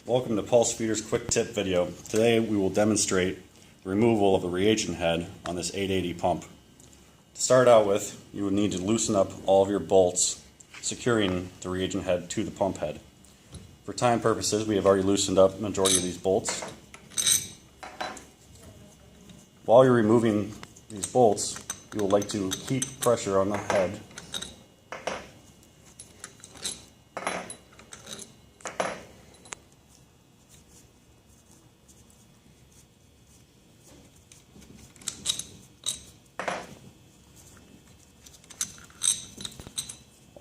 Welcome to Pulse Feeder's quick tip video. Today we will demonstrate the removal of the reagent head on this 880 pump. To start out with, you would need to loosen up all of your bolts securing the reagent head to the pump head. For time purposes, we have already loosened up the majority of these bolts. While you're removing these bolts, you will like to keep pressure on the head .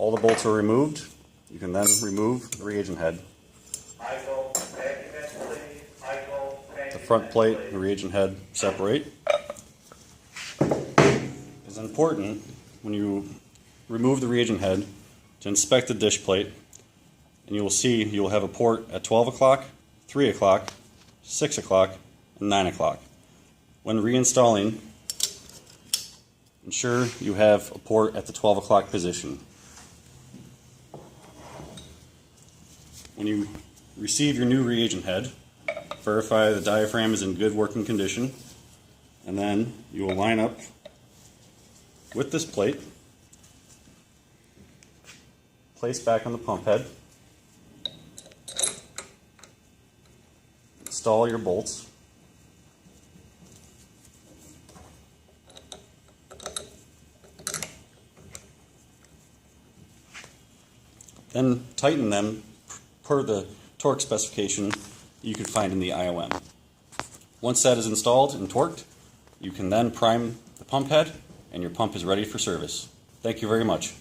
All the bolts are removed. You can then remove the reagent head. The front plate and the reagent head separate. It's important when you remove the reagent head to inspect the dish plate, and you will see you will have a port at 12 o'clock, 3 o'clock, 6 o'clock, and 9 o'clock. When reinstalling, ensure you have a port at the 12 o'clock position. When you receive your new reagent head, verify the diaphragm is in good working condition, and then you will line up with this plate, place back on the pump head, install your bolts, then tighten them per the torque specification you can find in the IOM. Once that is installed and torqued, you can then prime the pump head and your pump is ready for service. Thank you very much.